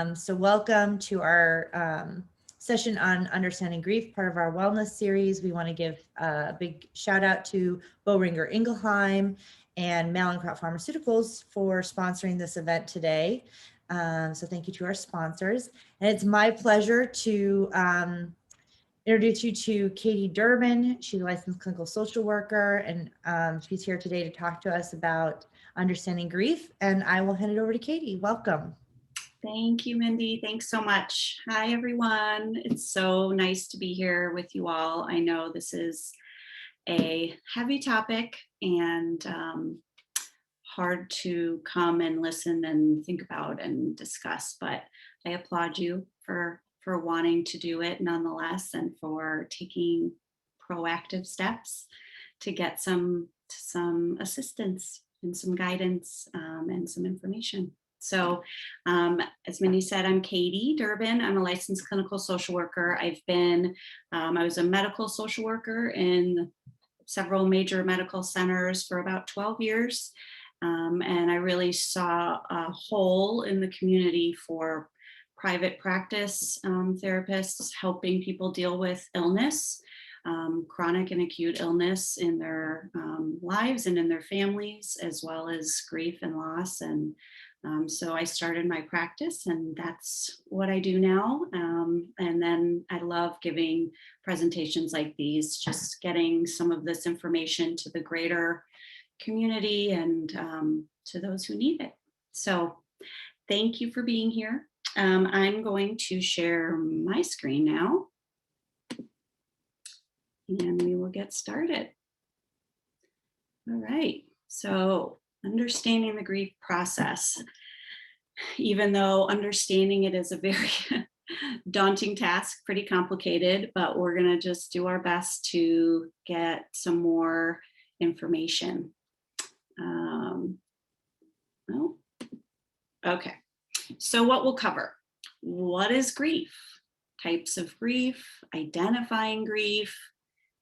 So welcome to our session on understanding grief, part of our wellness series. We want to give a big shout out to Boehringer Ingelheim and Mallinckrodt Pharmaceuticals for sponsoring this event today. So thank you to our sponsors. And it's my pleasure to introduce you to Katie Durbin. She's a licensed clinical social worker, and she's here today to talk to us about understanding grief. And I will hand it over to Katie. Welcome. Thank you, Mindy. Thanks so much. Hi, everyone. It's so nice to be here with you all. I know this is a heavy topic and hard to come and listen and think about and discuss, but I applaud you for wanting to do it nonetheless and for taking proactive steps to get some assistance and some guidance and some information. So as Mindy said, I'm Katie Durbin. I'm a licensed clinical social worker. I was a medical social worker in several major medical centers for about 12 years. And I really saw a hole in the community for private practice therapists helping people deal with illness, chronic and acute illness in their lives and in their families, as well as grief and loss. And so I started my practice, and that's what I do now. And then I love giving presentations like these, just getting some of this information to the greater community and to those who need it. So thank you for being here. I'm going to share my screen now, and we will get started. All right, so understanding the grief process, even though understanding it is a very daunting task, pretty complicated, but we're going to just do our best to get some more information. Okay, so what we'll cover: what is grief, types of grief, identifying grief,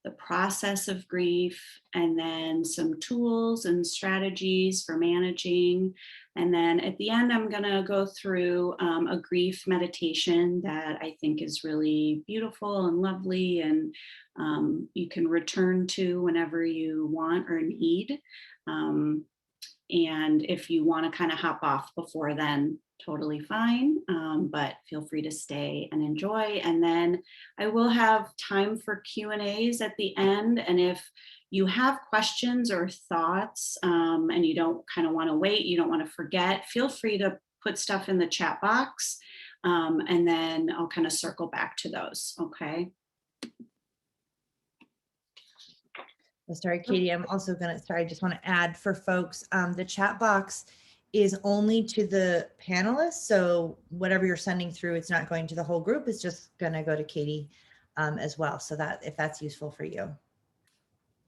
the process of grief, and then some tools and strategies for managing. And then at the end, I'm going to go through a grief meditation that I think is really beautiful and lovely, and you can return to whenever you want or need. And if you want to kind of hop off before then, totally fine, but feel free to stay and enjoy. And then I will have time for Q&As at the end. And if you have questions or thoughts and you don't kind of want to wait, you don't want to forget, feel free to put stuff in the chat box, and then I'll kind of circle back to those, okay? Sorry, Katie, I'm also I just want to add for folks, the chat box is only to the panelists. So whatever you're sending through, it's not going to the whole group. It's just going to go to Katie as well. So that if that's useful for you.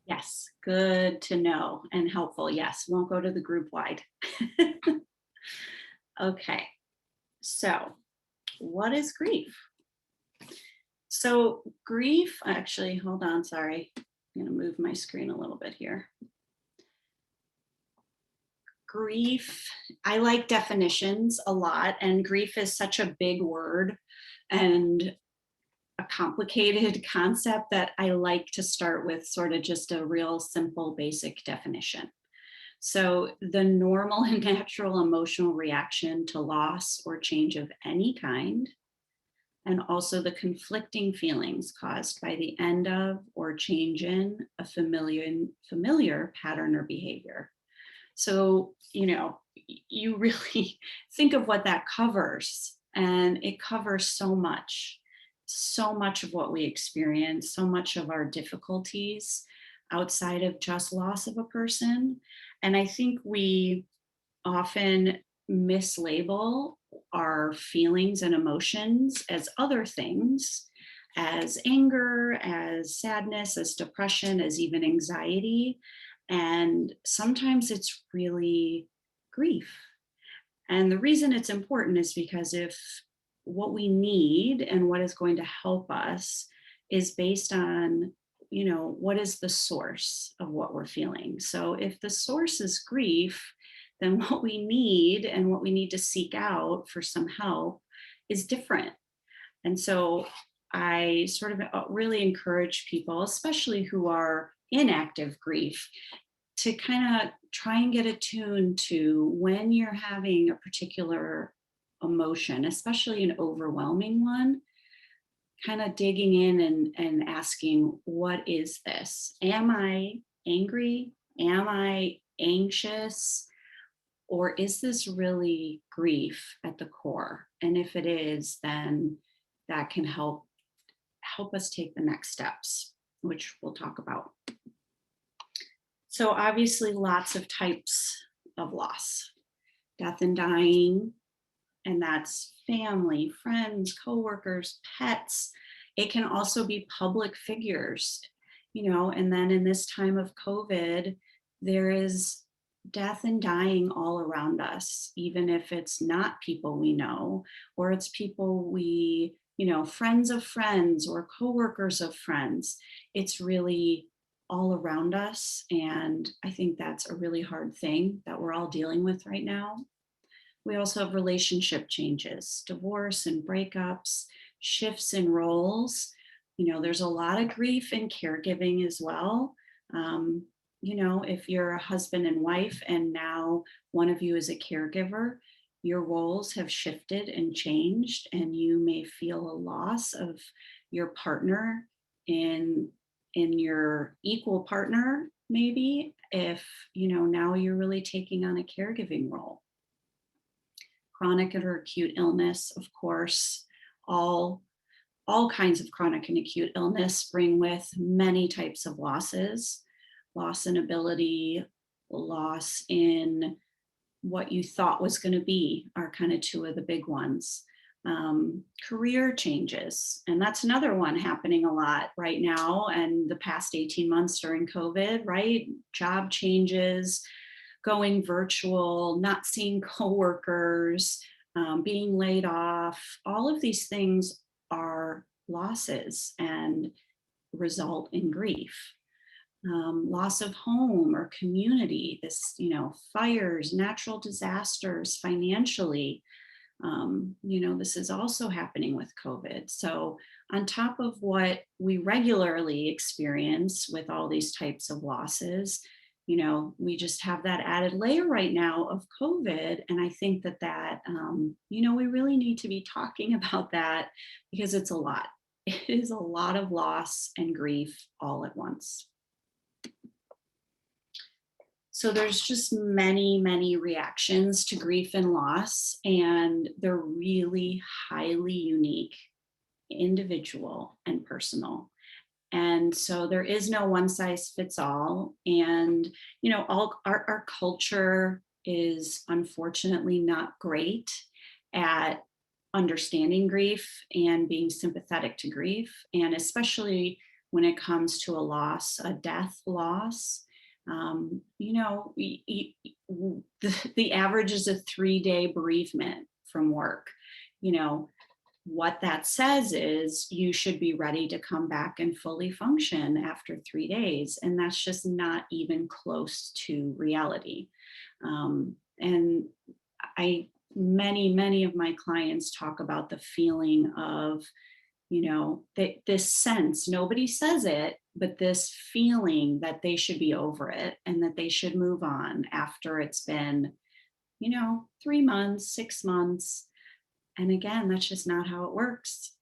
Yes, good to know and helpful. Yes, won't go to the group wide. Okay, so what is grief? So grief, actually, hold on, sorry. I'm going to move my screen a little bit here. Grief, I like definitions a lot, and grief is such a big word and a complicated concept that I like to start with sort of just a real simple, basic definition. So the normal and natural emotional reaction to loss or change of any kind, and also the conflicting feelings caused by the end of or change in a familiar pattern or behavior. So, you really think of what that covers, and it covers so much of what we experience, so much of our difficulties outside of just loss of a person. And I think we often mislabel our feelings and emotions as other things, as anger, as sadness, as depression, as even anxiety. And sometimes it's really grief. And the reason it's important is because if what we need and what is going to help us is based on, what is the source of what we're feeling. So if the source is grief, then what we need and what we need to seek out for some help is different. And so I sort of really encourage people, especially who are in active grief, to kind of try and get attuned to when you're having a particular emotion, especially an overwhelming one, kind of digging in and asking, what is this? Am I angry? Am I anxious? Or is this really grief at the core? And if it is, then that can help us take the next steps, which we'll talk about. So obviously lots of types of loss, death and dying, and that's family, friends, coworkers, pets. It can also be public figures, and then in this time of COVID, there is death and dying all around us, even if it's not people we know, or it's people friends of friends or coworkers of friends. It's really all around us. And I think that's a really hard thing that we're all dealing with right now. We also have relationship changes, divorce and breakups, shifts in roles. There's a lot of grief in caregiving as well. If you're a husband and wife and now one of you is a caregiver, your roles have shifted and changed, and you may feel a loss of your partner in your equal partner, maybe, if now you're really taking on a caregiving role. Chronic or acute illness, of course, all kinds of chronic and acute illness bring with many types of losses. Loss in ability, loss in what you thought was going to be are kind of two of the big ones. Career changes, and that's another one happening a lot right now and the past 18 months during COVID, right? Job changes, going virtual, not seeing coworkers, being laid off. All of these things are losses and result in grief. Loss of home or community, fires, natural disasters, financially. This is also happening with COVID. So on top of what we regularly experience with all these types of losses, we just have that added layer right now of COVID. And I think that we really need to be talking about that, because it's a lot. It is a lot of loss and grief all at once. So there's just many, many reactions to grief and loss, and they're really highly unique, individual, and personal. And so there is no one size fits all. And, all our culture is unfortunately not great at understanding grief and being sympathetic to grief. And especially when it comes to a loss, a death loss. The average is a 3-day bereavement from work. What that says is you should be ready to come back and fully function after 3 days. And that's just not even close to reality. And many of my clients talk about the feeling of, this sense, nobody says it, but this feeling that they should be over it and that they should move on after it's been, 3 months, 6 months. And again, that's just not how it works.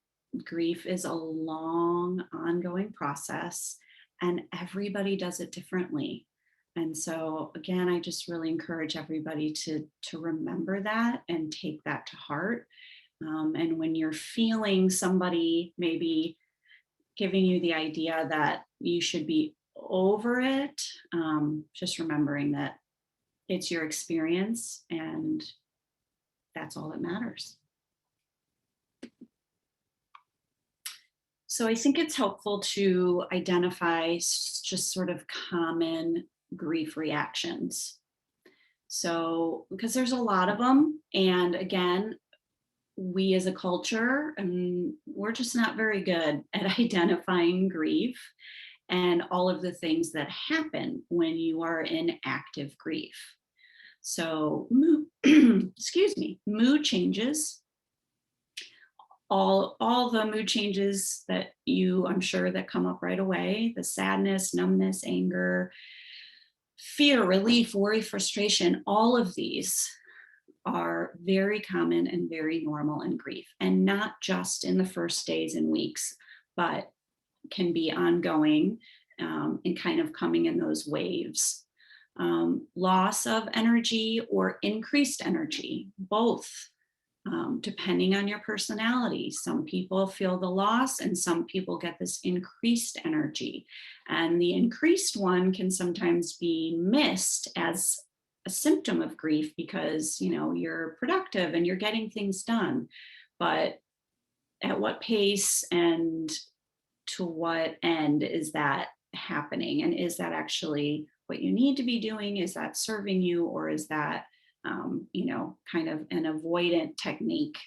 Grief is a long, ongoing process, and everybody does it differently. And so, again, I just really encourage everybody to remember that and take that to heart. And when you're feeling somebody maybe giving you the idea that you should be over it, just remembering that it's your experience and that's all that matters. So I think it's helpful to identify just sort of common grief reactions. So, because there's a lot of them. And again, we as a culture, we're just not very good at identifying grief and all of the things that happen when you are in active grief. So, excuse me, mood changes, all the mood changes that I'm sure that come up right away, the sadness, numbness, anger, fear, relief, worry, frustration, all of these are very common and very normal in grief, and not just in the first days and weeks, but can be ongoing, and kind of coming in those waves. Loss of energy or increased energy, both, depending on your personality. Some people feel the loss, and some people get this increased energy. And the increased one can sometimes be missed as a symptom of grief because, you're productive and you're getting things done. But at what pace and to what end is that happening? And is that actually what you need to be doing? Is that serving you? Or is that, kind of an avoidant technique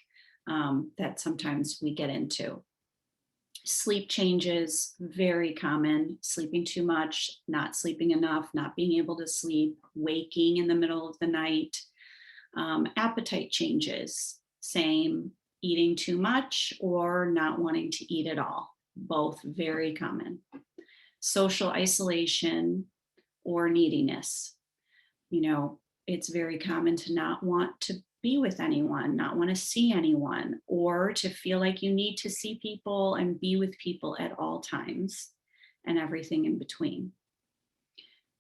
that sometimes we get into? Sleep changes, very common. Sleeping too much, not sleeping enough, not being able to sleep, waking in the middle of the night. Appetite changes, same, eating too much or not wanting to eat at all, both very common. Social isolation or neediness. It's very common to not want to be with anyone, not want to see anyone, or to feel like you need to see people and be with people at all times, and everything in between.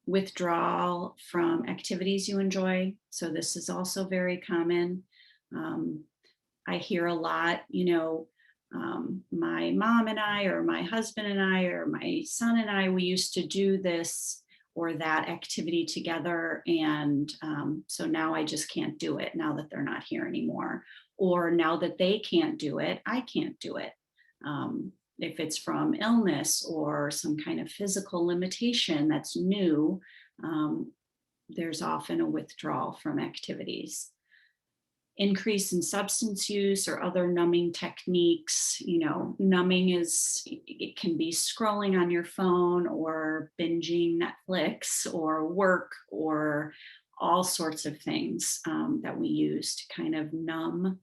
Withdrawal from activities you enjoy. So, this is also very common. I hear a lot, my mom and I, or my husband and I, or my son and I, we used to do this or that activity together. And so now I just can't do it now that they're not here anymore. Or now that they can't do it, I can't do it. If it's from illness or some kind of physical limitation that's new, there's often a withdrawal from activities. Increase in substance use or other numbing techniques. Numbing it can be scrolling on your phone or binging Netflix or work or all sorts of things that we use to kind of numb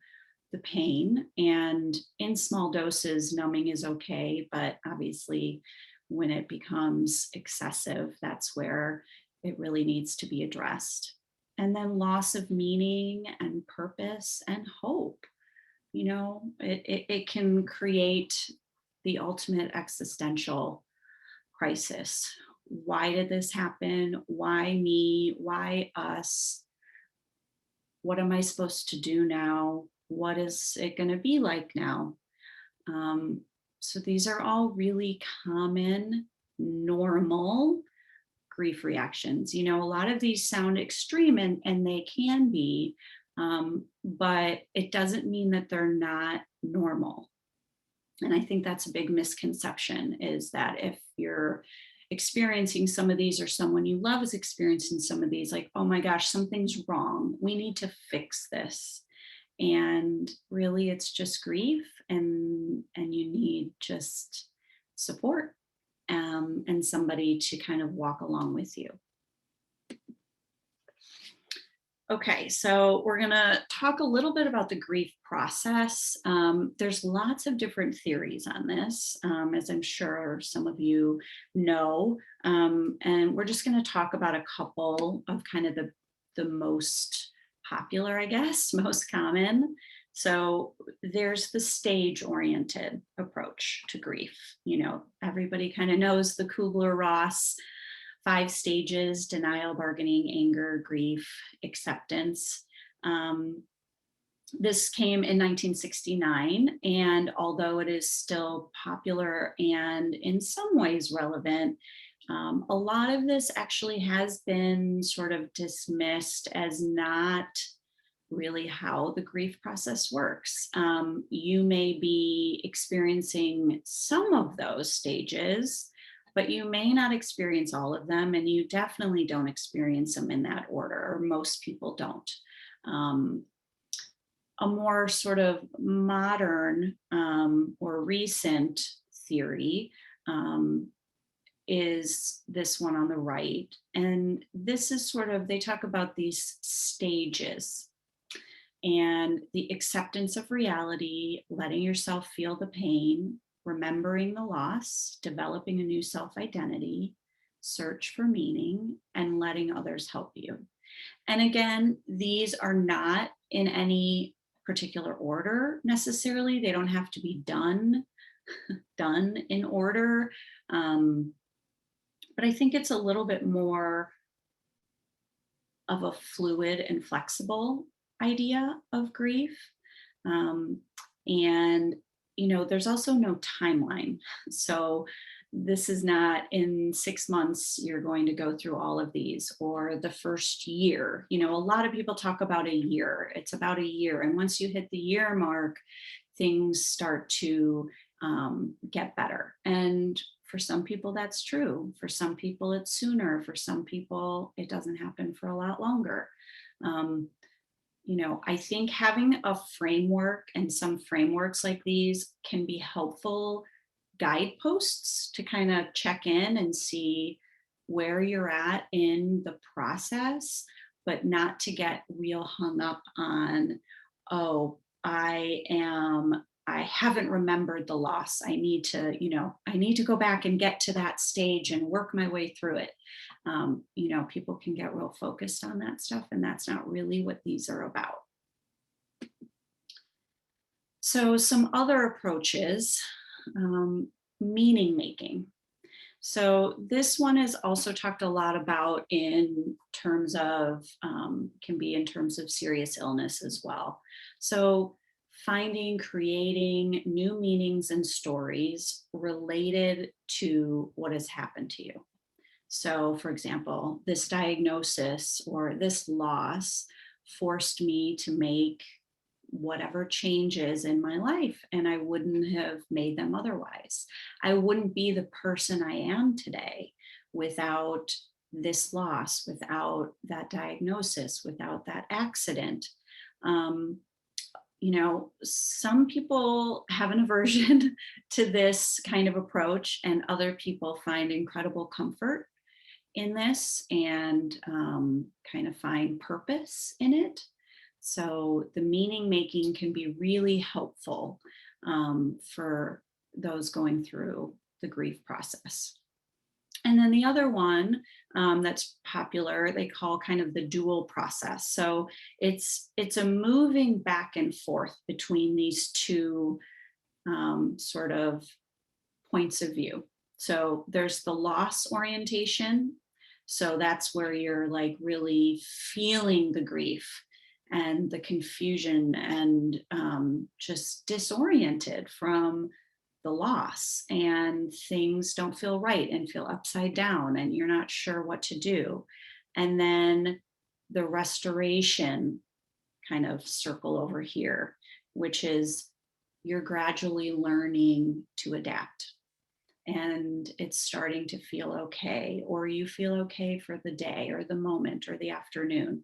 the pain. And in small doses, numbing is okay, but obviously when it becomes excessive, that's where it really needs to be addressed. And then loss of meaning and purpose and hope. It can create the ultimate existential crisis. Why did this happen? Why me? Why us? What am I supposed to do now? What is it going to be like now? So these are all really common, normal grief reactions. A lot of these sound extreme, and they can be, but it doesn't mean that they're not normal. And I think that's a big misconception, is that if you're experiencing some of these, or someone you love is experiencing some of these, like, oh my gosh, something's wrong, we need to fix this. And really it's just grief, and you need just support, and somebody to kind of walk along with you. Okay, so we're going to talk a little bit about the grief process. There's lots of different theories on this, as I'm sure some of you know. And we're just going to talk about a couple of kind of the most popular, I guess, most common. So there's the stage-oriented approach to grief. Everybody kind of knows the Kubler-Ross 5 stages: denial, bargaining, anger, grief, acceptance. This came in 1969, and although it is still popular and in some ways relevant, a lot of this actually has been sort of dismissed as not really how the grief process works. You may be experiencing some of those stages, but you may not experience all of them, and you definitely don't experience them in that order, or most people don't. A more sort of modern or recent theory is this one on the right. And this is sort of, they talk about these stages and the acceptance of reality, letting yourself feel the pain, remembering the loss, developing a new self identity, search for meaning, and letting others help you. And again, these are not in any particular order necessarily. They don't have to be done in order. Um, but I think it's a little bit more of a fluid and flexible idea of grief. Um, and, there's also no timeline. So this is not in 6 months, you're going to go through all of these, or the first year. A lot of people talk about a year. It's about a year. And once you hit the year mark, things start to get better. And for some people, that's true. For some people, it's sooner. For some people, it doesn't happen for a lot longer. Um, I think having a framework, and some frameworks like these can be helpful guideposts to kind of check in and see where you're at in the process, but not to get real hung up on, oh, I haven't remembered the loss. I need to go back and get to that stage and work my way through it. People can get real focused on that stuff, and that's not really what these are about. So some other approaches, meaning making. So this one is also talked a lot about in terms of, can be in terms of serious illness as well. So creating new meanings and stories related to what has happened to you. So for example, this diagnosis or this loss forced me to make whatever changes in my life, and I wouldn't have made them otherwise. I wouldn't be the person I am today without this loss, without that diagnosis, without that accident. Some people have an aversion to this kind of approach, and other people find incredible comfort in this and kind of find purpose in it. So the meaning making can be really helpful for those going through the grief process. And then the other one that's popular, they call kind of the dual process. So it's a moving back and forth between these two sort of points of view. So there's the loss orientation. So that's where you're like really feeling the grief and the confusion and just disoriented from the loss, and things don't feel right and feel upside down and you're not sure what to do. And then the restoration kind of circle over here, which is you're gradually learning to adapt, and it's starting to feel okay, or you feel okay for the day or the moment or the afternoon.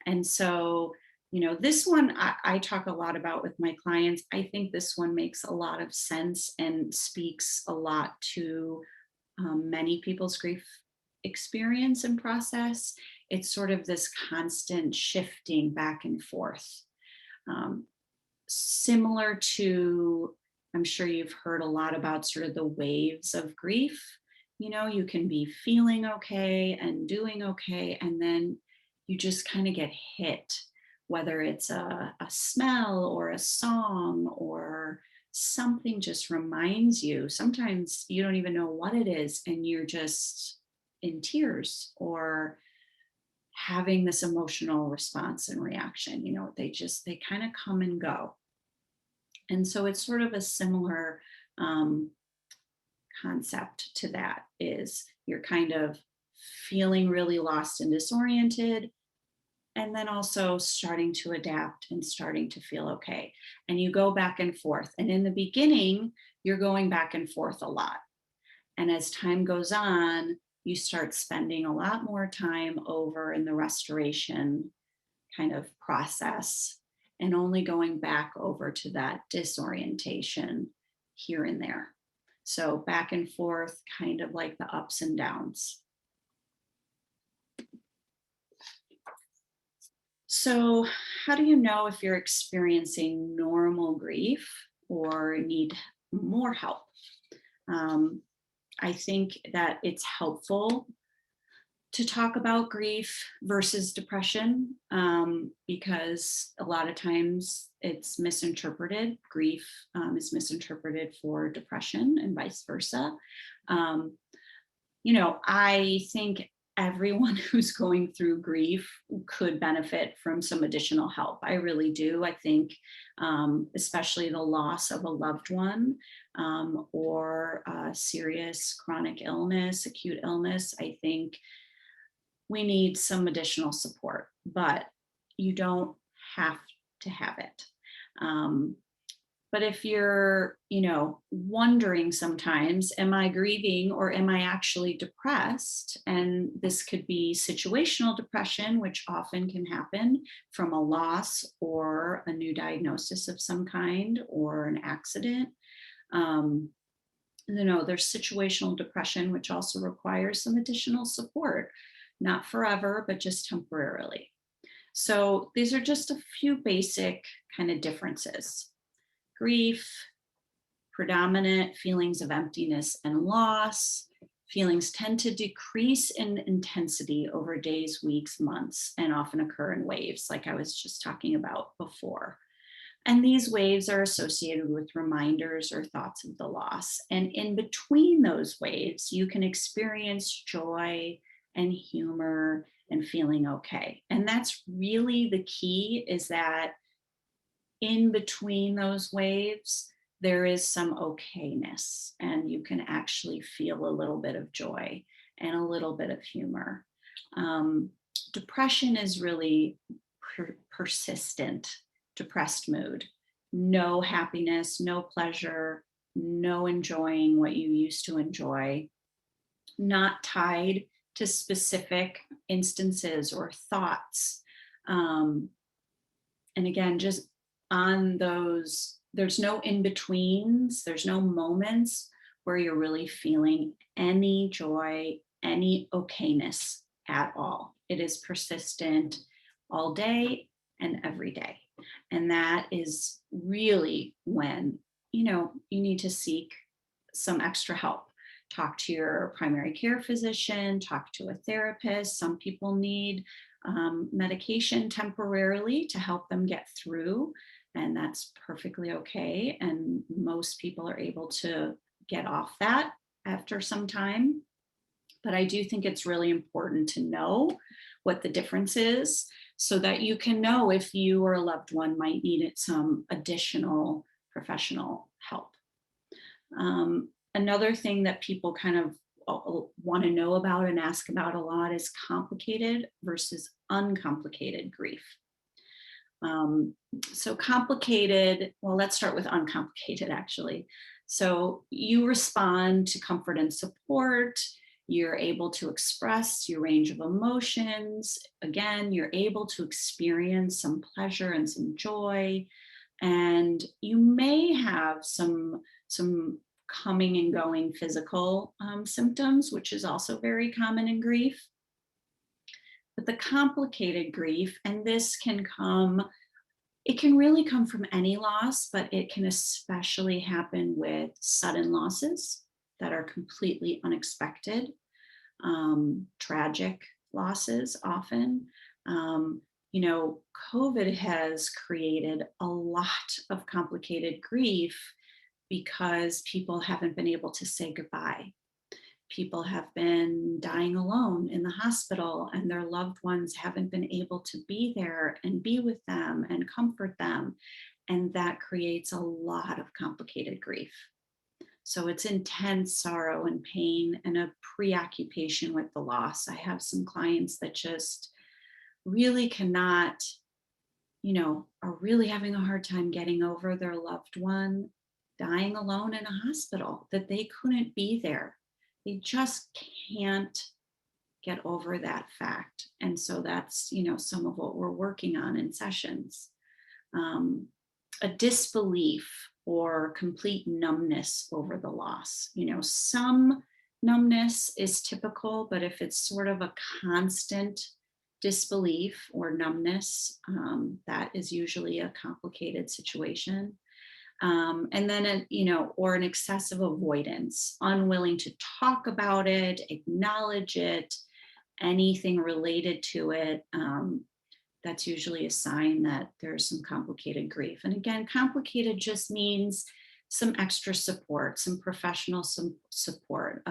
And so this one I talk a lot about with my clients. I think this one makes a lot of sense and speaks a lot to many people's grief experience and process. It's sort of this constant shifting back and forth. Similar to, I'm sure you've heard a lot about sort of the waves of grief. You can be feeling okay and doing okay, and then you just kind of get hit, whether it's a smell or a song or something just reminds you. Sometimes you don't even know what it is, and you're just in tears or having this emotional response and reaction. They kind of come and go. And so it's sort of a similar concept to that. Is you're kind of feeling really lost and disoriented, and then also starting to adapt and starting to feel okay. And you go back and forth. And in the beginning, you're going back and forth a lot. And as time goes on, you start spending a lot more time over in the restoration kind of process and only going back over to that disorientation here and there. So back and forth, kind of like the ups and downs. So, how do you know if you're experiencing normal grief or need more help? Um, I think that it's helpful to talk about grief versus depression, because a lot of times it's misinterpreted. Grief is misinterpreted for depression and vice versa. Um, I think everyone who's going through grief could benefit from some additional help. I really do. I think, especially the loss of a loved one, or a serious chronic illness, acute illness, I think we need some additional support, but you don't have to have it. Um, but if you're, wondering sometimes, am I grieving or am I actually depressed? And this could be situational depression, which often can happen from a loss or a new diagnosis of some kind or an accident. Um, there's situational depression, which also requires some additional support, not forever, but just temporarily. So these are just a few basic kind of differences. Grief, predominant feelings of emptiness and loss. Feelings tend to decrease in intensity over days, weeks, months, and often occur in waves, like I was just talking about before. And these waves are associated with reminders or thoughts of the loss. And in between those waves, you can experience joy and humor and feeling okay. And that's really the key, is that in between those waves, there is some okayness, and you can actually feel a little bit of joy and a little bit of humor. Um, Depression is really persistent, depressed mood. No happiness, no pleasure, no enjoying what you used to enjoy, not tied to specific instances or thoughts. Um, and again, just on those, there's no in betweens, there's no moments where you're really feeling any joy, any okayness at all. It is persistent all day and every day. And that is really when, you need to seek some extra help. Talk to your primary care physician, talk to a therapist. Some people need medication temporarily to help them get through, and that's perfectly okay. And most people are able to get off that after some time. But I do think it's really important to know what the difference is, so that you can know if you or a loved one might need some additional professional help. Another thing that people kind of want to know about and ask about a lot is complicated versus uncomplicated grief. So complicated, well, let's start with uncomplicated actually. So you respond to comfort and support. You're able to express your range of emotions. Again, you're able to experience some pleasure and some joy. And you may have some coming and going physical symptoms, which is also very common in grief. But the complicated grief, and this can come, it can really come from any loss, but it can especially happen with sudden losses that are completely unexpected, tragic losses often. COVID has created a lot of complicated grief because people haven't been able to say goodbye. People have been dying alone in the hospital, and their loved ones haven't been able to be there and be with them and comfort them. And that creates a lot of complicated grief. So it's intense sorrow and pain and a preoccupation with the loss. I have some clients that just really cannot, are really having a hard time getting over their loved one dying alone in a hospital, that they couldn't be there. They just can't get over that fact. And so that's, some of what we're working on in sessions. a disbelief or complete numbness over the loss. Some numbness is typical, but if it's sort of a constant disbelief or numbness, that is usually a complicated situation. And then, or an excessive avoidance, unwilling to talk about it, acknowledge it, anything related to it. That's usually a sign that there's some complicated grief. And again, complicated just means some extra support, some professional support,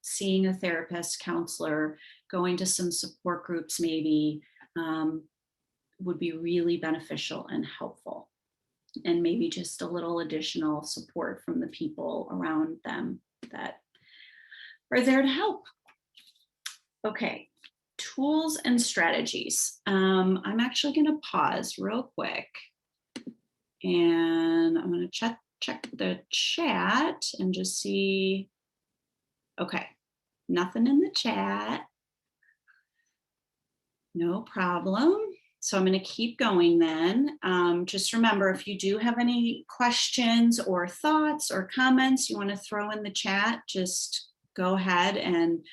seeing a therapist, counselor, going to some support groups maybe would be really beneficial and helpful. And maybe just a little additional support from the people around them that are there to help. Okay, tools and strategies. I'm actually going to pause real quick and I'm going to check the chat and just see. Okay, nothing in the chat. No problem. So I'm going to keep going then. Just remember, if you do have any questions or thoughts or comments you want to throw in the chat, just go ahead and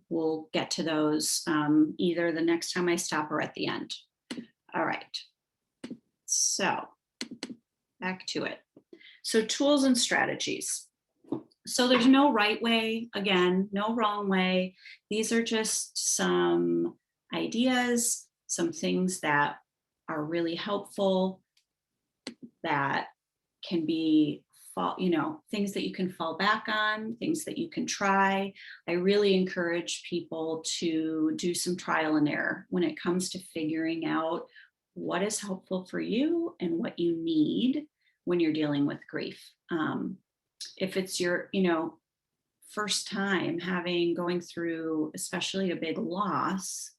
we'll get to those either the next time I stop or at the end. All right. So back to it. So tools and strategies. So there's no right way, again, no wrong way. These are just some ideas, some things that are really helpful, that can be, things that you can fall back on, things that you can try. I really encourage people to do some trial and error when it comes to figuring out what is helpful for you and what you need when you're dealing with grief. If it's your, first time going through, especially a big loss,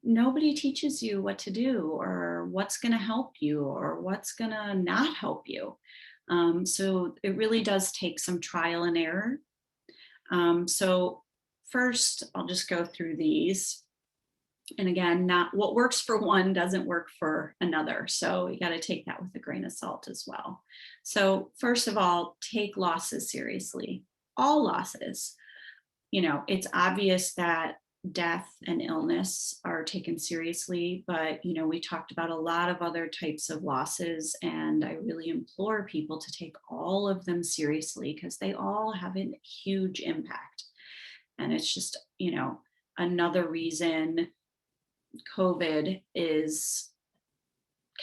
nobody teaches you what to do or what's going to help you or what's going to not help you. So it really does take some trial and error. So first, I'll just go through these. And again, not what works for one doesn't work for another. So you got to take that with a grain of salt as well. So first of all, take losses seriously. All losses. It's obvious that death and illness are taken seriously, but we talked about a lot of other types of losses, and I really implore people to take all of them seriously because they all have a huge impact. And it's just, another reason COVID is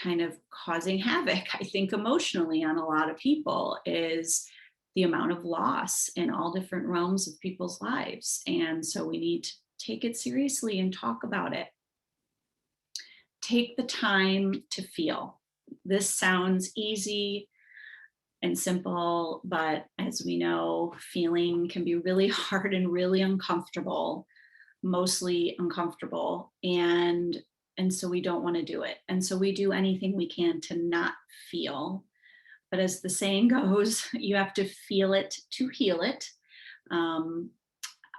kind of causing havoc, I think, emotionally on a lot of people, is the amount of loss in all different realms of people's lives. And so we need to take it seriously and talk about it. Take the time to feel. This sounds easy and simple, but as we know, feeling can be really hard and really uncomfortable, mostly uncomfortable. And so we don't want to do it. And so we do anything we can to not feel. But as the saying goes, you have to feel it to heal it.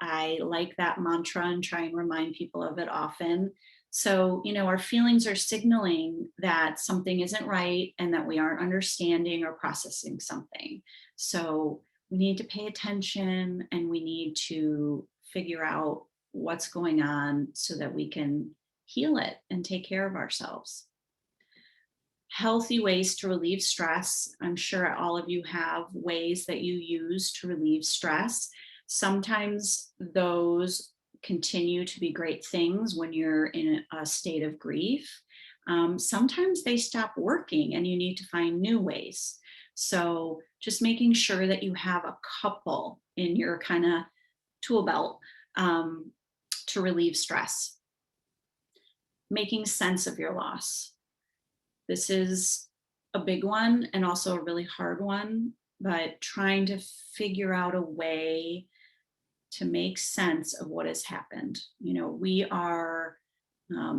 I like that mantra and try and remind people of it often. So, our feelings are signaling that something isn't right and that we aren't understanding or processing something. So we need to pay attention and we need to figure out what's going on so that we can heal it and take care of ourselves. Healthy ways to relieve stress. I'm sure all of you have ways that you use to relieve stress. Sometimes those continue to be great things when you're in a state of grief. Sometimes they stop working and you need to find new ways. So just making sure that you have a couple in your kind of tool belt to relieve stress. Making sense of your loss. This is a big one and also a really hard one, but trying to figure out a way to make sense of what has happened. We are,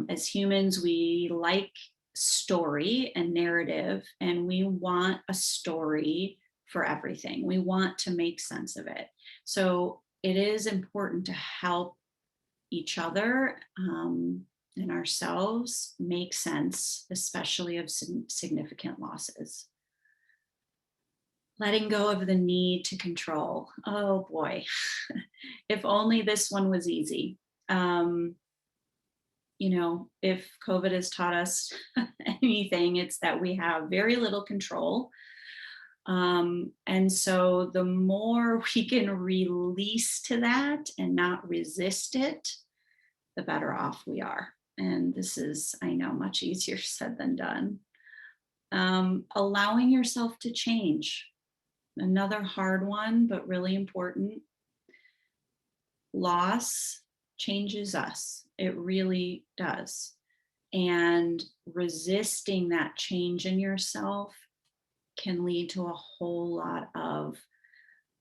as humans, we like story and narrative, and we want a story for everything. We want to make sense of it. So it is important to help each other and ourselves make sense, especially of significant losses. Letting go of the need to control. Oh boy, if only this one was easy. Um, if COVID has taught us anything, it's that we have very little control. And so the more we can release to that and not resist it, the better off we are. And this is, I know, much easier said than done. Allowing yourself to change. Another hard one, but really important. Loss changes us. It really does. And resisting that change in yourself can lead to a whole lot of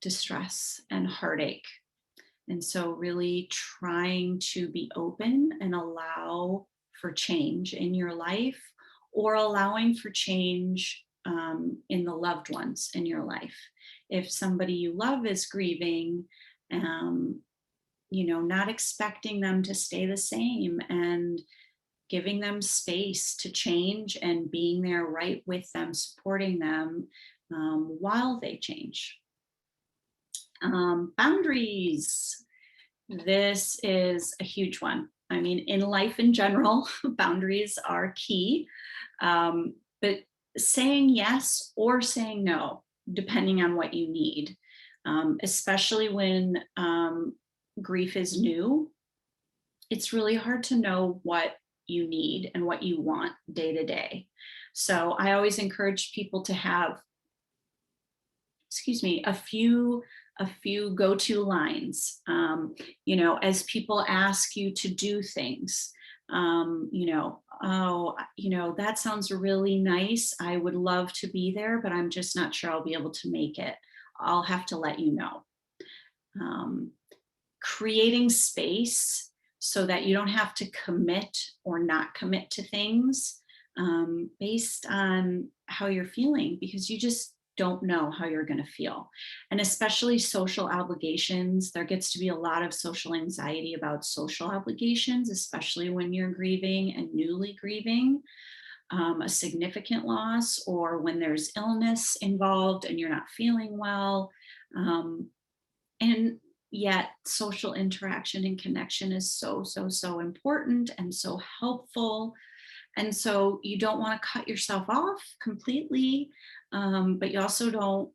distress and heartache. And so, really trying to be open and allow for change in your life, or allowing for change in the loved ones in your life. If somebody you love is grieving, um, not expecting them to stay the same, and giving them space to change and being there right with them, supporting them while they change. Boundaries. This is a huge one. I mean, in life in general, boundaries are key. But saying yes or saying no, depending on what you need, especially when grief is new, it's really hard to know what you need and what you want day to day. So I always encourage people to have, a few go-to lines. As people ask you to do things, that sounds really nice. I would love to be there, but I'm just not sure I'll be able to make it. I'll have to let you know. Creating space so that you don't have to commit or not commit to things based on how you're feeling, because you just don't know how you're going to feel. And especially social obligations, there gets to be a lot of social anxiety about social obligations, especially when you're grieving and newly grieving a significant loss, or when there's illness involved and you're not feeling well. And yet social interaction and connection is so, so, so important and so helpful. And so you don't want to cut yourself off completely, but you also don't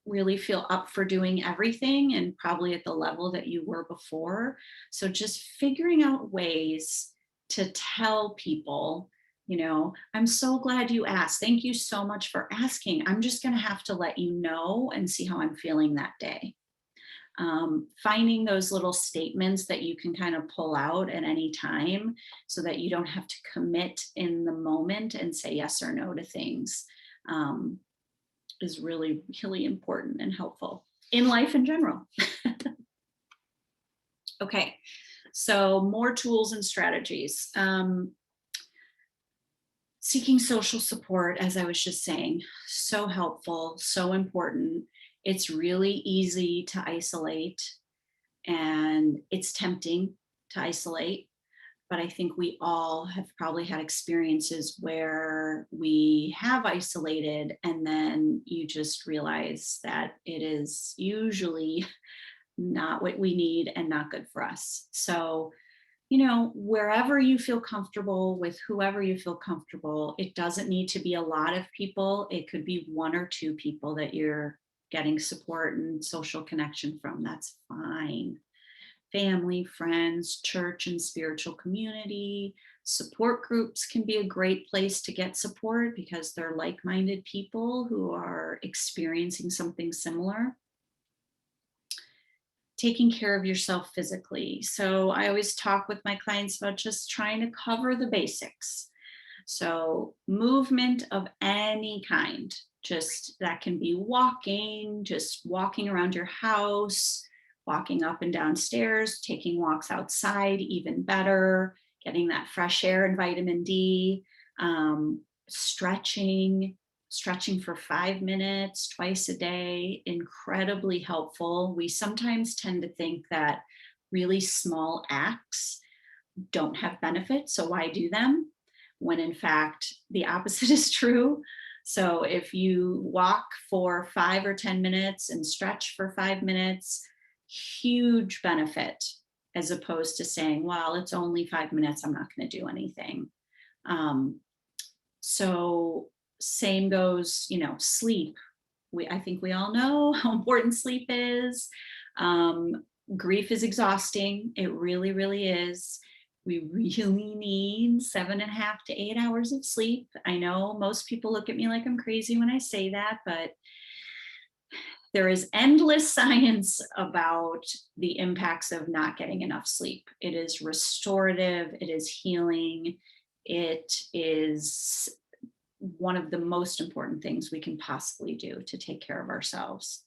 really feel up for doing everything and probably at the level that you were before. So just figuring out ways to tell people, I'm so glad you asked. Thank you so much for asking. I'm just going to have to let you know and see how I'm feeling that day. Finding those little statements that you can kind of pull out at any time so that you don't have to commit in the moment and say yes or no to things is really, really important and helpful in life in general. Okay, so more tools and strategies. Seeking social support, as I was just saying, so helpful, so important. It's really easy to isolate, and it's tempting to isolate. But I think we all have probably had experiences where we have isolated and then you just realize that it is usually not what we need and not good for us. So, wherever you feel comfortable with whoever you feel comfortable, it doesn't need to be a lot of people. It could be one or two people that you're getting support and social connection from. That's fine. Family, friends, church and spiritual community. Support groups can be a great place to get support because they're like-minded people who are experiencing something similar. Taking care of yourself physically. So I always talk with my clients about just trying to cover the basics. So movement of any kind, just that can be walking, just walking around your house, walking up and down stairs, taking walks outside, even better, getting that fresh air and vitamin D, stretching for 5 minutes twice a day, incredibly helpful. We sometimes tend to think that really small acts don't have benefits, so why do them? When in fact, the opposite is true. So if you walk for 5 or 10 minutes and stretch for 5 minutes, huge benefit, as opposed to saying, well, it's only 5 minutes, I'm not going to do anything. Um, so same goes, sleep. I think we all know how important sleep is. Um, Grief is exhausting. It really, really is. We really need 7.5 to 8 hours of sleep. I know most people look at me like I'm crazy when I say that, but there is endless science about the impacts of not getting enough sleep. It is restorative, it is healing, it is one of the most important things we can possibly do to take care of ourselves.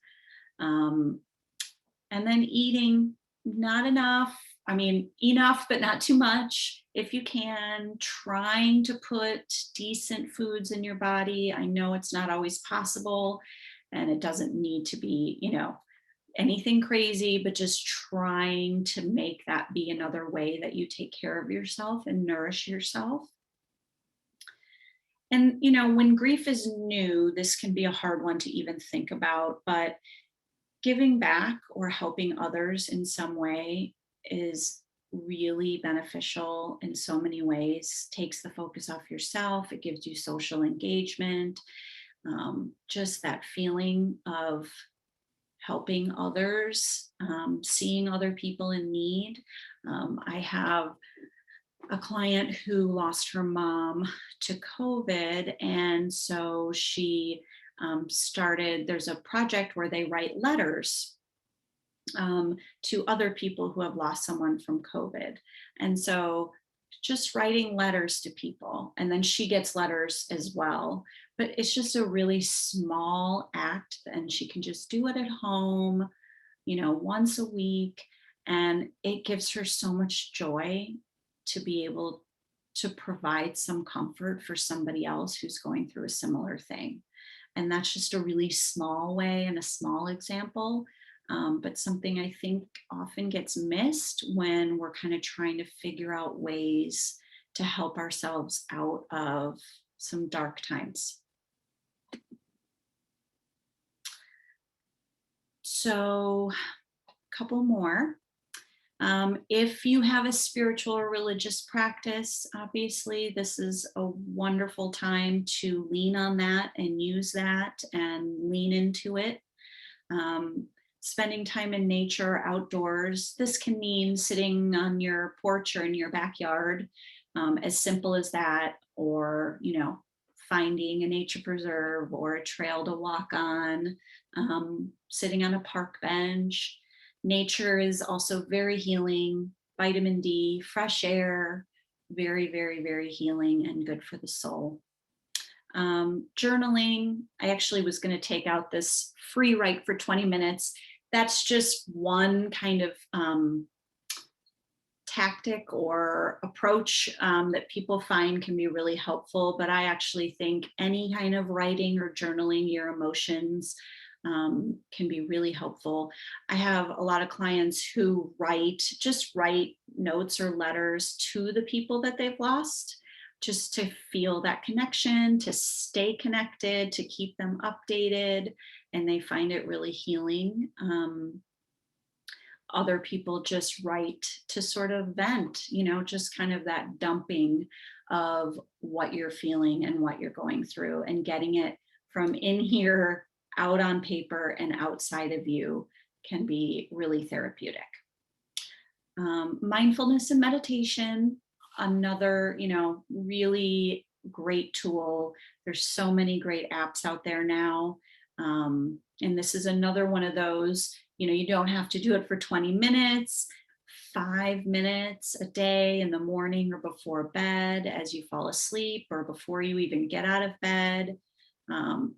Um, and then eating, not enough. I mean, enough, but not too much. If you can, trying to put decent foods in your body. I know it's not always possible, and it doesn't need to be, anything crazy, but just trying to make that be another way that you take care of yourself and nourish yourself. And, when grief is new, this can be a hard one to even think about, but giving back or helping others in some way is really beneficial in so many ways. Takes the focus off yourself, it gives you social engagement, just that feeling of helping others, seeing other people in need. I have a client who lost her mom to COVID. And so she started, there's a project where they write letters to other people who have lost someone from COVID. And so just writing letters to people, and then she gets letters as well. But it's just a really small act, and she can just do it at home, once a week. And it gives her so much joy to be able to provide some comfort for somebody else who's going through a similar thing. And that's just a really small way and a small example, but something I think often gets missed when we're kind of trying to figure out ways to help ourselves out of some dark times. So, a couple more. If you have a spiritual or religious practice, obviously, this is a wonderful time to lean on that and use that and lean into it. Spending time in nature, outdoors. This can mean sitting on your porch or in your backyard, as simple as that, or, finding a nature preserve or a trail to walk on, sitting on a park bench. Nature is also very healing. Vitamin D, fresh air, very, very, very healing and good for the soul. Journaling, I actually was going to take out this free write for 20 minutes. That's just one kind of tactic or approach that people find can be really helpful. But I actually think any kind of writing or journaling your emotions can be really helpful. I have a lot of clients who just write notes or letters to the people that they've lost, just to feel that connection, to stay connected, to keep them updated, and they find it really healing. Other people just write to sort of vent, just kind of that dumping of what you're feeling and what you're going through, and getting it from in here out on paper and outside of you can be really therapeutic. Mindfulness and meditation, another, really great tool. There's so many great apps out there now. And this is another one of those, you don't have to do it for 20 minutes, 5 minutes a day in the morning or before bed as you fall asleep or before you even get out of bed.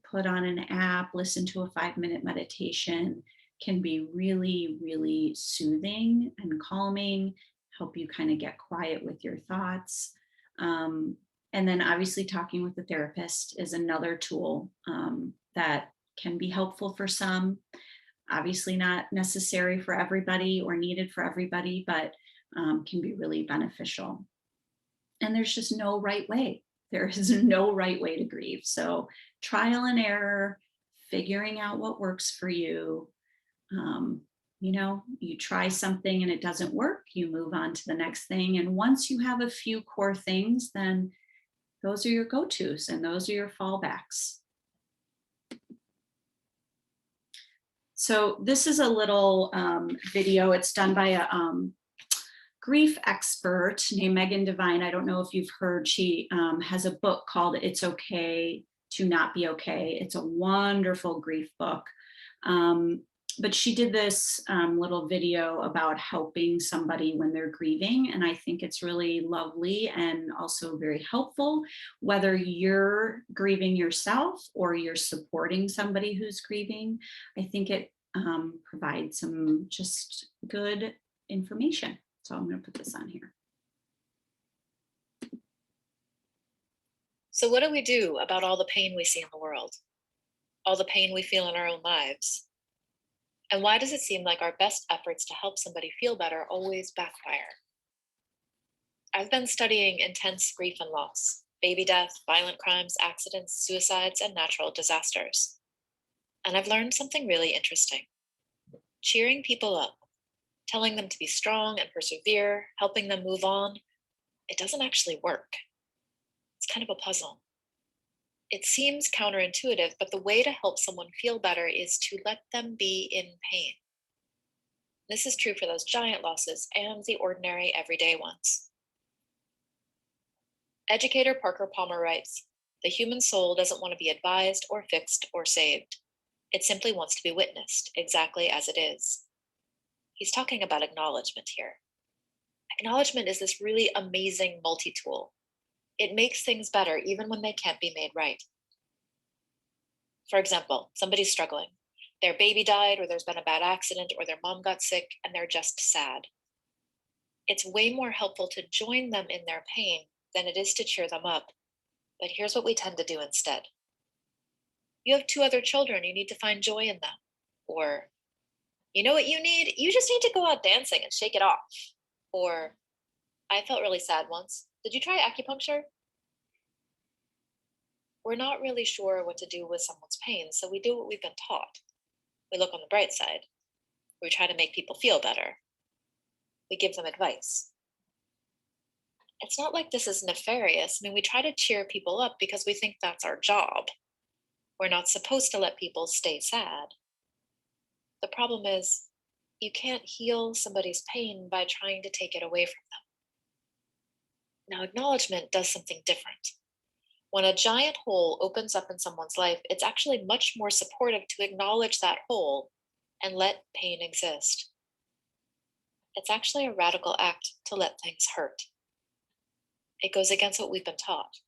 Put on an app, listen to a 5-minute meditation, can be really, really soothing and calming, help you kind of get quiet with your thoughts. And then obviously talking with a therapist is another tool that can be helpful for some. Obviously not necessary for everybody or needed for everybody, but can be really beneficial. And there's just no right way. There is no right way to grieve. So trial and error, figuring out what works for you. Um, you try something and it doesn't work, you move on to the next thing. And once you have a few core things, then those are your go-tos and those are your fallbacks. So this is a little video. It's done by a grief expert named Megan Devine. I don't know if you've heard, she has a book called It's Okay to Not Be Okay. It's a wonderful grief book. But she did this little video about helping somebody when they're grieving. And I think it's really lovely and also very helpful, whether you're grieving yourself or you're supporting somebody who's grieving. I think it provides some just good information. So I'm going to put this on here. So what do we do about all the pain we see in the world? All the pain we feel in our own lives? And why does it seem like our best efforts to help somebody feel better always backfire? I've been studying intense grief and loss, baby death, violent crimes, accidents, suicides, and natural disasters. And I've learned something really interesting. Cheering people up, telling them to be strong and persevere, helping them move on, it doesn't actually work. It's kind of a puzzle. It seems counterintuitive, but the way to help someone feel better is to let them be in pain. This is true for those giant losses and the ordinary everyday ones. Educator Parker Palmer writes, "The human soul doesn't want to be advised or fixed or saved. It simply wants to be witnessed exactly as it is." He's talking about acknowledgement here. Acknowledgement is this really amazing multi-tool. It makes things better even when they can't be made right. For example, somebody's struggling. Their baby died, or there's been a bad accident, or their mom got sick, and they're just sad. It's way more helpful to join them in their pain than it is to cheer them up. But here's what we tend to do instead. You have 2 other children, you need to find joy in them. Or, you know what you need? You just need to go out dancing and shake it off. Or, I felt really sad once. Did you try acupuncture? We're not really sure what to do with someone's pain, so we do what we've been taught. We look on the bright side. We try to make people feel better. We give them advice. It's not like this is nefarious. I mean, we try to cheer people up because we think that's our job. We're not supposed to let people stay sad. The problem is, you can't heal somebody's pain by trying to take it away from them. Now, acknowledgement does something different. When a giant hole opens up in someone's life, it's actually much more supportive to acknowledge that hole and let pain exist. It's actually a radical act to let things hurt. It goes against what we've been taught.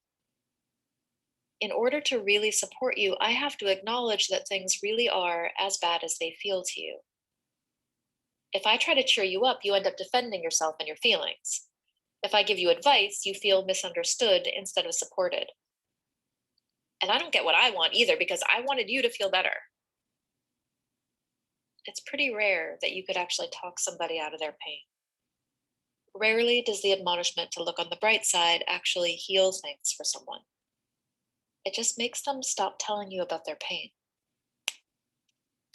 In order to really support you, I have to acknowledge that things really are as bad as they feel to you. If I try to cheer you up, you end up defending yourself and your feelings. If I give you advice, you feel misunderstood instead of supported. And I don't get what I want either, because I wanted you to feel better. It's pretty rare that you could actually talk somebody out of their pain. Rarely does the admonishment to look on the bright side actually heal things for someone. It just makes them stop telling you about their pain.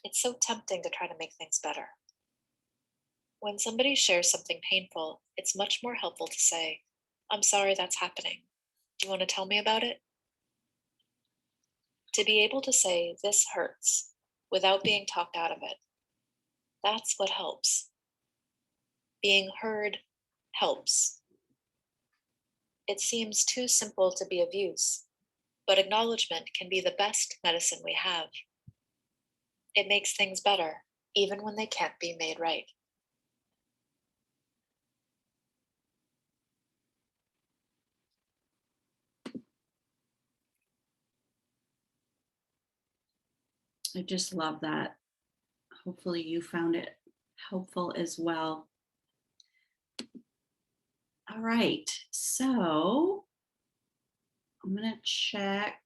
It's so tempting to try to make things better. When somebody shares something painful, it's much more helpful to say, "I'm sorry that's happening. Do you want to tell me about it?" To be able to say, "This hurts," without being talked out of it, that's what helps. Being heard helps. It seems too simple to be of use, but acknowledgement can be the best medicine we have. It makes things better, even when they can't be made right. I just love that. Hopefully you found it helpful as well. All right, so I'm going to check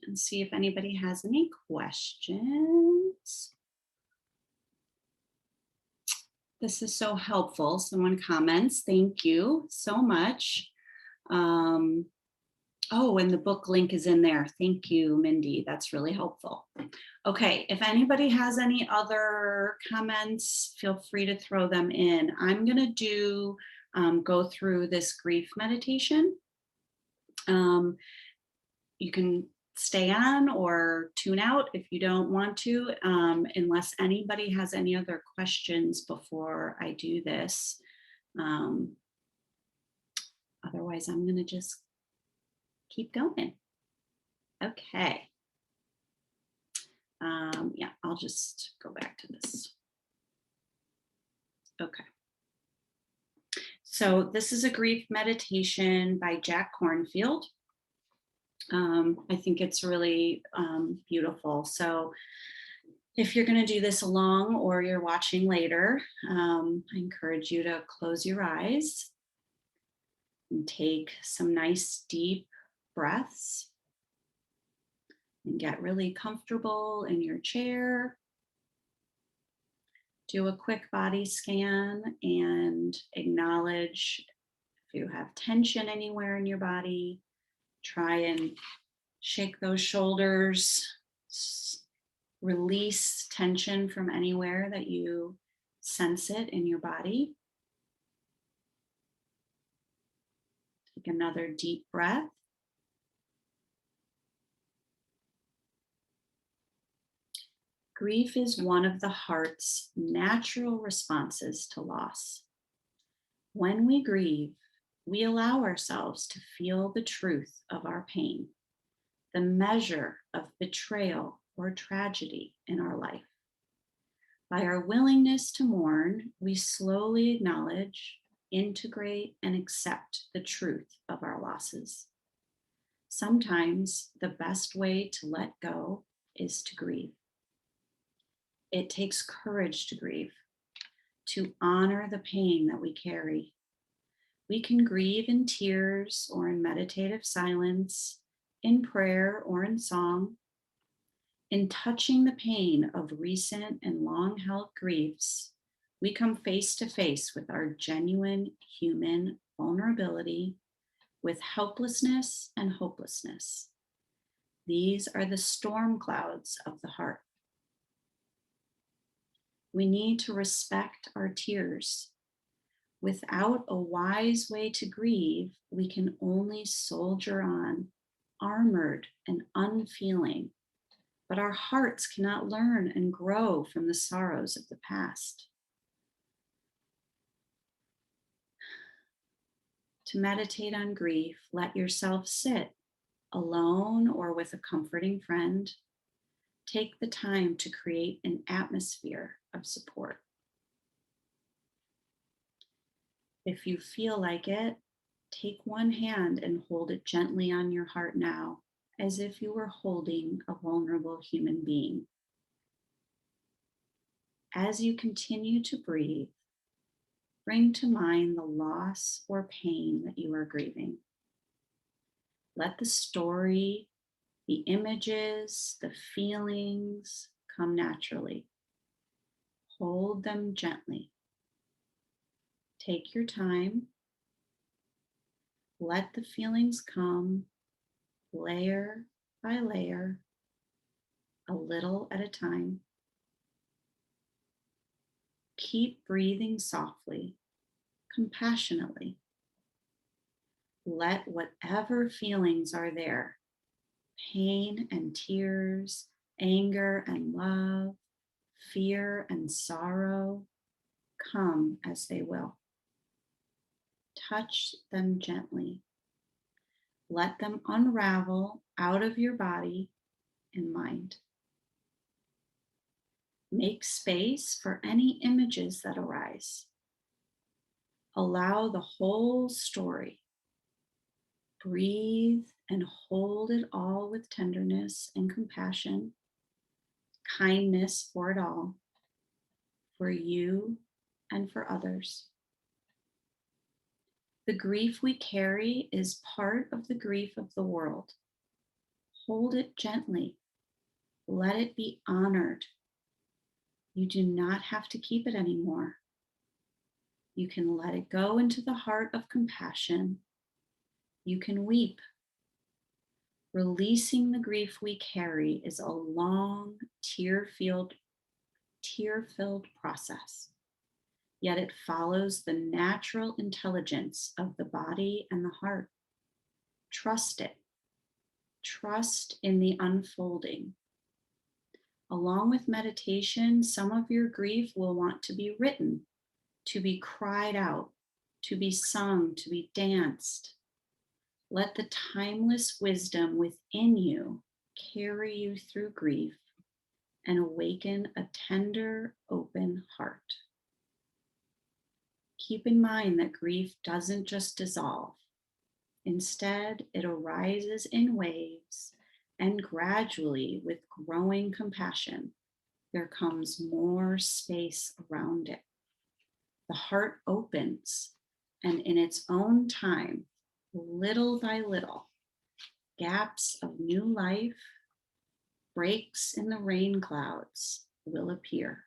and see if anybody has any questions. This is so helpful. Someone comments, thank you so much. Um, oh, and the book link is in there. Thank you, Mindy. That's really helpful. Okay, if anybody has any other comments, feel free to throw them in. I'm gonna go through this grief meditation. You can stay on or tune out if you don't want to, unless anybody has any other questions before I do this. Otherwise, I'm going to just keep going. Okay. Yeah, I'll just go back to this. Okay. So this is a grief meditation by Jack Kornfield. I think it's really beautiful. So if you're going to do this along or you're watching later, I encourage you to close your eyes and take some nice deep breaths and get really comfortable in your chair. Do a quick body scan and acknowledge if you have tension anywhere in your body. Try and shake those shoulders. Release tension from anywhere that you sense it in your body. Take another deep breath. Grief is one of the heart's natural responses to loss. When we grieve, we allow ourselves to feel the truth of our pain, the measure of betrayal or tragedy in our life. By our willingness to mourn, we slowly acknowledge, integrate, and accept the truth of our losses. Sometimes the best way to let go is to grieve. It takes courage to grieve, to honor the pain that we carry. We can grieve in tears or in meditative silence, in prayer or in song. In touching the pain of recent and long-held griefs, we come face to face with our genuine human vulnerability, with helplessness and hopelessness. These are the storm clouds of the heart. We need to respect our tears. Without a wise way to grieve, we can only soldier on, armored and unfeeling. But our hearts cannot learn and grow from the sorrows of the past. To meditate on grief, let yourself sit alone or with a comforting friend. Take the time to create an atmosphere of support. If you feel like it, take one hand and hold it gently on your heart now, as if you were holding a vulnerable human being. As you continue to breathe, bring to mind the loss or pain that you are grieving. Let the story, the images, the feelings come naturally. Hold them gently. Take your time. Let the feelings come layer by layer, a little at a time. Keep breathing softly, compassionately. Let whatever feelings are there, pain and tears, anger and love, fear and sorrow, come as they will. Touch them gently. Let them unravel out of your body and mind. Make space for any images that arise. Allow the whole story. Breathe and hold it all with tenderness and compassion, kindness for it all, for you and for others. The grief we carry is part of the grief of the world. Hold it gently. Let it be honored. You do not have to keep it anymore. You can let it go into the heart of compassion. You can weep. Releasing the grief we carry is a long, tear-filled process, yet it follows the natural intelligence of the body and the heart. Trust it. Trust in the unfolding. Along with meditation, some of your grief will want to be written, to be cried out, to be sung, to be danced. Let the timeless wisdom within you carry you through grief and awaken a tender, open heart. Keep in mind that grief doesn't just dissolve. Instead, it arises in waves, and gradually, with growing compassion, there comes more space around it. The heart opens, and in its own time, little by little, gaps of new life, breaks in the rain clouds will appear.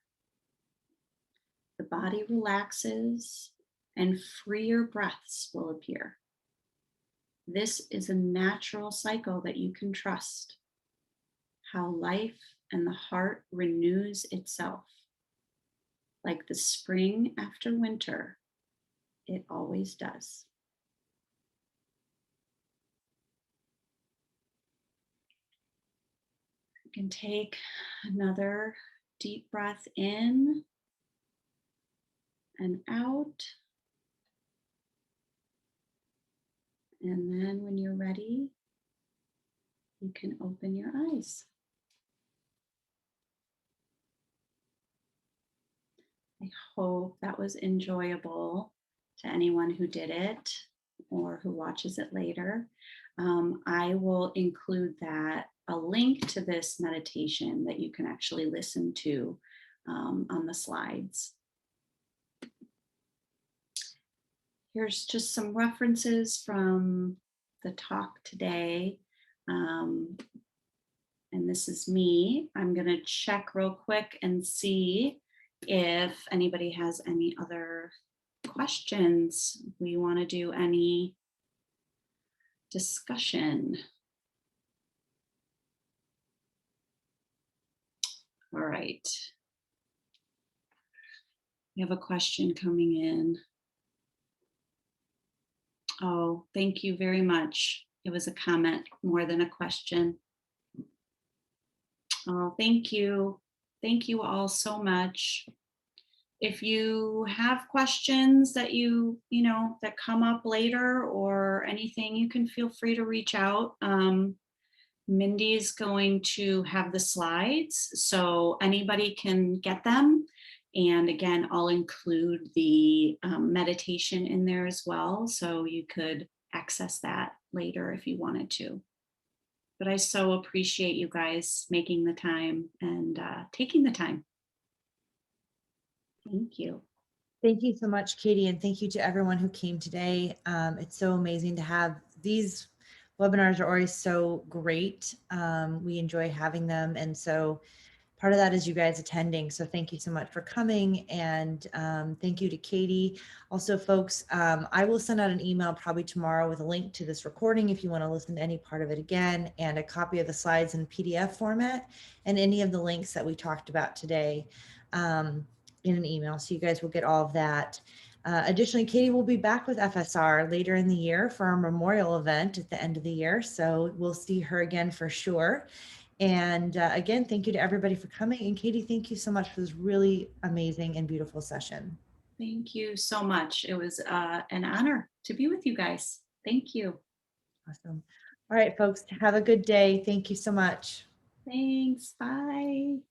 The body relaxes, and freer breaths will appear. This is a natural cycle that you can trust. How life and the heart renews itself. Like the spring after winter, it always does. You can take another deep breath in and out. And then when you're ready, you can open your eyes. I hope that was enjoyable to anyone who did it or who watches it later. I will include a link to this meditation that you can actually listen to on the slides. Here's just some references from the talk today. And this is me. I'm going to check real quick and see if anybody has any other questions. We want to do any discussion. All right. We have a question coming in. Oh, thank you very much. It was a comment more than a question. Oh, thank you. Thank you all so much. If you have questions that that come up later or anything, you can feel free to reach out. Mindy's going to have the slides so anybody can get them. And again, I'll include the meditation in there as well, so you could access that later if you wanted to. But I so appreciate you guys making the time and taking the time. Thank you. Thank you so much, Katie, and thank you to everyone who came today. It's so amazing to have these webinars are always so great. We enjoy having them, and so part of that is you guys attending. So thank you so much for coming, and thank you to Katie. Also, folks, I will send out an email probably tomorrow with a link to this recording if you want to listen to any part of it again, and a copy of the slides in PDF format, and any of the links that we talked about today in an email. So you guys will get all of that. Additionally, Katie will be back with FSR later in the year for our memorial event at the end of the year. So we'll see her again for sure. And again, thank you to everybody for coming. And Katie, thank you so much for this really amazing and beautiful session. Thank you so much. It was an honor to be with you guys. Thank you. Awesome. All right, folks, have a good day. Thank you so much. Thanks. Bye.